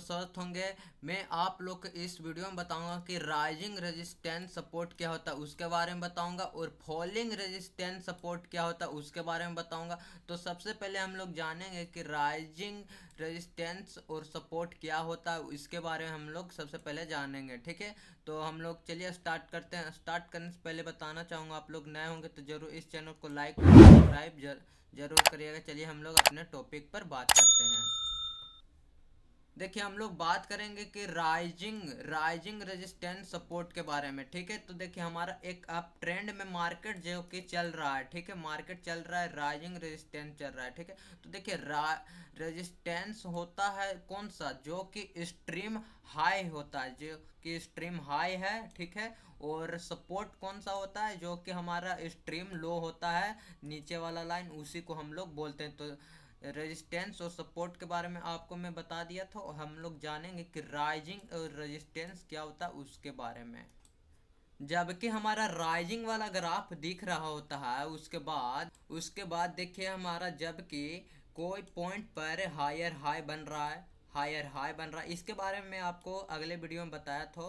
स्वस्थ होंगे। मैं आप लोग को इस वीडियो में बताऊंगा कि राइजिंग रेजिस्टेंस सपोर्ट क्या होता है उसके बारे में बताऊंगा, और फॉलिंग रेजिस्टेंस सपोर्ट क्या होता है उसके बारे में बताऊंगा। तो सबसे पहले हम लोग जानेंगे कि राइजिंग रेजिस्टेंस और सपोर्ट क्या होता है, इसके बारे में हम लोग सबसे पहले जानेंगे। ठीक है, तो हम लोग चलिए स्टार्ट करते हैं। स्टार्ट करने से पहले बताना चाहूँगा, आप लोग नए होंगे तो जरूर इस चैनल को लाइक और सब्सक्राइब जरूर करिएगा। चलिए हम लोग अपने टॉपिक पर बात करते हैं। देखिए, हम लोग बात करेंगे कि राइजिंग रेजिस्टेंस सपोर्ट के बारे में। ठीक है, तो देखिए हमारा एक अप ट्रेंड में मार्केट जो कि चल रहा है। ठीक है, मार्केट चल रहा है, राइजिंग रेजिस्टेंस चल रहा है। ठीक है, तो देखिए रेजिस्टेंस होता है कौन सा, जो कि स्ट्रीम हाई होता है, जो कि स्ट्रीम हाई है। ठीक है, और सपोर्ट कौन सा होता है, जो कि हमारा स्ट्रीम लो होता है, नीचे वाला लाइन, उसी को हम लोग बोलते हैं। तो रेजिस्टेंस और सपोर्ट के बारे में आपको मैं बता दिया था, और हम लोग जानेंगे कि राइजिंग और रेजिस्टेंस क्या होता है उसके बारे में। जबकि हमारा राइजिंग वाला ग्राफ दिख रहा होता है, उसके बाद देखिए हमारा जबकि कोई पॉइंट पर हायर हाई बन रहा है, इसके बारे में मैं आपको अगले वीडियो में बताया था।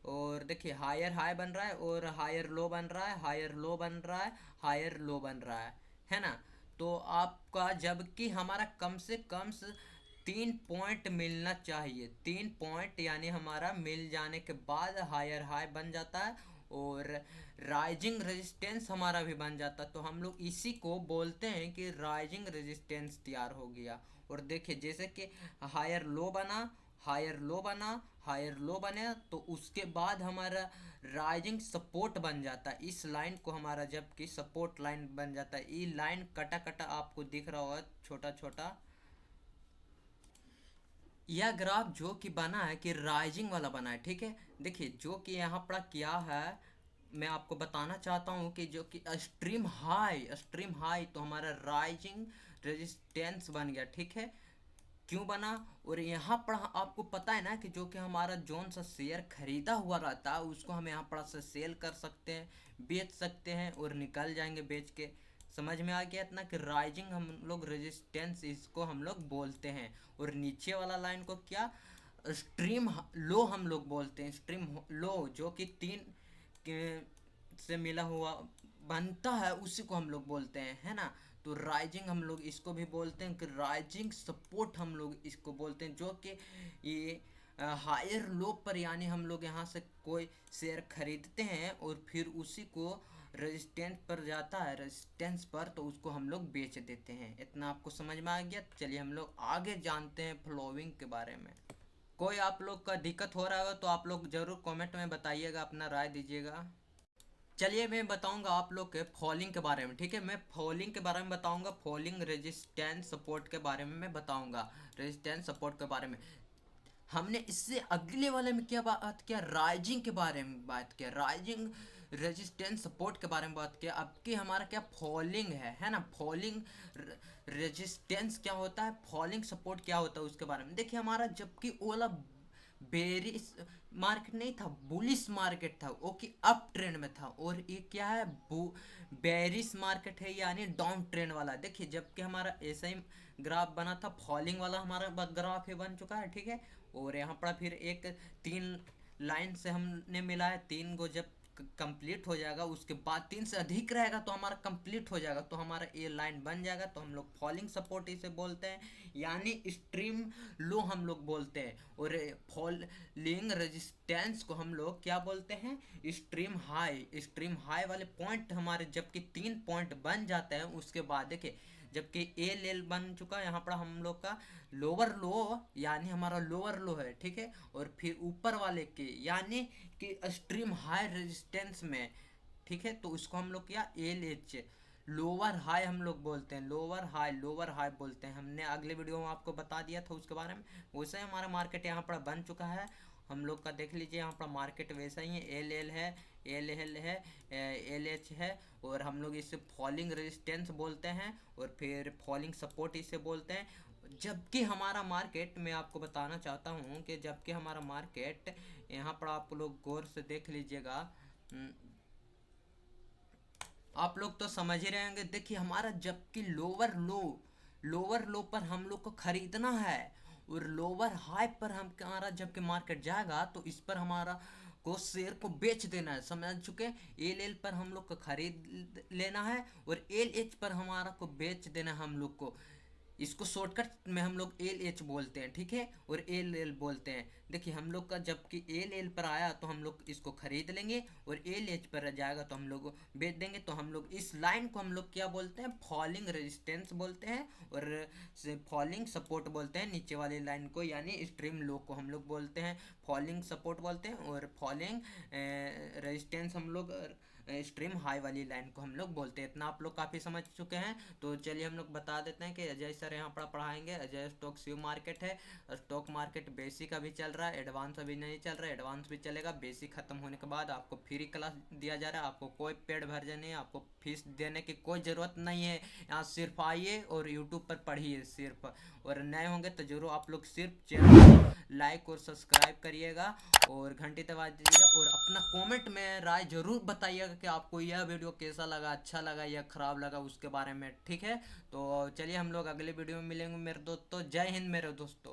और देखिए हायर हाई बन रहा है और हायर लो बन रहा है, हायर लो बन रहा है, हायर लो बन रहा है ना। तो आपका जबकि हमारा कम से कम 3 पॉइंट मिलना चाहिए, 3 पॉइंट यानी हमारा मिल जाने के बाद हायर हाई बन जाता है और राइजिंग रेजिस्टेंस हमारा भी बन जाता है। तो हम लोग इसी को बोलते हैं कि राइजिंग रेजिस्टेंस तैयार हो गया। और देखिए जैसे कि हायर लो बना, हायर लो बना, हायर लो बने, तो उसके बाद हमारा राइजिंग सपोर्ट बन जाता है। इस लाइन को हमारा जबकि सपोर्ट लाइन बन जाता है। ये लाइन कटा कटा आपको दिख रहा होगा, छोटा छोटा। यह ग्राफ जो कि बना है कि राइजिंग वाला बना है। ठीक है, देखिए जो कि यहाँ पर क्या है, मैं आपको बताना चाहता हूँ कि जो कि स्ट्रीम हाई तो हमारा राइजिंग रेजिस्टेंस बन गया। ठीक है, क्यों बना, और यहाँ पर आपको पता है ना कि जो कि हमारा जोन सा शेयर खरीदा हुआ रहता है उसको हम यहाँ पर से सेल कर सकते हैं, बेच सकते हैं और निकल जाएंगे बेच के। समझ में आ गया इतना कि राइजिंग हम लोग रेजिस्टेंस इसको हम लोग बोलते हैं। और नीचे वाला लाइन को क्या, स्ट्रीम लो हम लोग बोलते हैं। स्ट्रीम लो जो कि 3 से मिला हुआ बनता है, उसी को हम लोग बोलते हैं, है ना। तो राइजिंग हम लोग इसको भी बोलते हैं कि राइजिंग सपोर्ट हम लोग इसको बोलते हैं, जो कि ये हायर लो पर यानी हम लोग यहाँ से कोई शेयर खरीदते हैं और फिर उसी को रेजिस्टेंस पर जाता है, रेजिस्टेंस पर, तो उसको हम लोग बेच देते हैं। इतना आपको समझ में आ गया। चलिए हम लोग आगे जानते हैं फ्लोविंग के बारे में। कोई आप लोग का दिक्कत हो रहा होगा तो आप लोग जरूर कमेंट में बताइएगा, अपना राय दीजिएगा। चलिए मैं बताऊंगा आप लोग के फॉलिंग के बारे में। ठीक है, मैं फॉलिंग के बारे में बताऊंगा, फॉलिंग रेजिस्टेंस सपोर्ट के बारे में मैं बताऊंगा, रेजिस्टेंस सपोर्ट के बारे में। हमने इससे अगले वाले में क्या बात किया, राइजिंग के बारे में बात किया, राइजिंग रेजिस्टेंस सपोर्ट के बारे में बात किया। अब की हमारा क्या फॉलिंग है ना। फॉलिंग रेजिस्टेंस क्या होता है, फॉलिंग सपोर्ट क्या होता है उसके बारे में देखिए। हमारा जबकि ओला बेरिस मार्केट नहीं था, बुलिस मार्केट था, वो कि अप ट्रेंड में था, और ये क्या है, बेरिस मार्केट है यानी डाउन ट्रेंड वाला। देखिए जबकि हमारा ऐसा ही ग्राफ बना था, फॉलिंग वाला हमारा ग्राफ ही बन चुका है। ठीक है, और यहाँ पर फिर एक 3 लाइन से हमने मिला है, 3 को जब कंप्लीट हो जाएगा, उसके बाद 3 से अधिक रहेगा तो हमारा कंप्लीट हो जाएगा, तो हमारा ये लाइन बन जाएगा, तो हम लोग फॉलिंग सपोर्ट इसे बोलते हैं, यानी स्ट्रीम लो हम लोग बोलते हैं। और फॉलिंग रेजिस्टेंस को हम लोग क्या बोलते हैं, स्ट्रीम हाई। स्ट्रीम हाई वाले पॉइंट हमारे जबकि 3 पॉइंट बन जाते हैं, उसके बाद देखिए जबकि ए लेल बन चुका है, यहाँ पर हम लोग का लोअर लो यानी हमारा लोअर लो है। ठीक है, और फिर ऊपर वाले के यानी कि स्ट्रीम हाई रेजिस्टेंस में। ठीक है, तो उसको हम लोग क्या, एल एच लोअर हाई हम लोग बोलते हैं, लोअर हाई बोलते हैं। हमने अगले वीडियो में आपको बता दिया था उसके बारे में। वैसे हमारा मार्केट यहाँ पर बन चुका है, हम लोग का देख लीजिए यहाँ पर मार्केट वैसा ही है, एल एल है, एल एल है, एल एच है, और हम लोग इसे फॉलिंग रेजिस्टेंस बोलते हैं, और फिर फॉलिंग सपोर्ट इसे बोलते हैं। जबकि हमारा मार्केट, मैं आपको बताना चाहता हूँ कि जबकि हमारा मार्केट यहाँ पर आप लोग गौर से देख लीजिएगा, आप लोग तो समझ ही रहे होंगे। देखिए हमारा जबकि लोअर लो पर हम लोग को खरीदना है, और लोअर हाई पर हम हमारा जबकि मार्केट जाएगा तो इस पर हमारा को शेयर को बेच देना है, समझ चुके। एल एल पर हम लोग को खरीद लेना है और एल एच पर हमारा को बेच देना है हम लोग को। इसको शॉर्टकट में हम लोग एल एच बोलते हैं, ठीक है, और एल एल बोलते हैं। देखिए हम लोग का जबकि एल एल पर आया तो हम लोग इसको खरीद लेंगे और एल एच पर जाएगा तो हम लोग बेच देंगे। तो हम लोग इस लाइन को हम लोग क्या बोलते हैं, फॉलिंग रेजिस्टेंस बोलते हैं और फॉलिंग सपोर्ट बोलते हैं नीचे वाली लाइन को, यानी स्ट्रीम लो को हम लोग बोलते हैं फॉलिंग सपोर्ट बोलते हैं, और फॉलिंग रेजिस्टेंस हम लोग स्ट्रीम हाई वाली लाइन को हम लोग बोलते हैं। इतना आप लोग काफ़ी समझ चुके हैं। तो चलिए हम लोग बता देते हैं कि अजय सर यहाँ पर पढ़ाएंगे। अजय स्टॉक सी मार्केट है, स्टॉक मार्केट बेसिक अभी चल रहा है, एडवांस अभी नहीं चल रहा है, एडवांस भी चलेगा। बेसिक खत्म होने के बाद आपको फ्री क्लास दिया जा रहा है, आपको कोई पेड वर्जन नहीं है, आपको फीस देने की कोई ज़रूरत नहीं है। यहाँ सिर्फ आइए और यूट्यूब पर पढ़िए सिर्फ, और नए होंगे तो जरूर आप लोग सिर्फ चैनल को लाइक और सब्सक्राइब करिएगा और घंटी दबा दीजिएगा, और अपना कमेंट में राय जरूर बताइएगा कि आपको यह वीडियो कैसा लगा, अच्छा लगा या ख़राब लगा उसके बारे में, ठीक है। तो चलिए हम लोग अगले वीडियो में मिलेंगे मेरे दोस्तों। जय हिंद मेरे दोस्तों।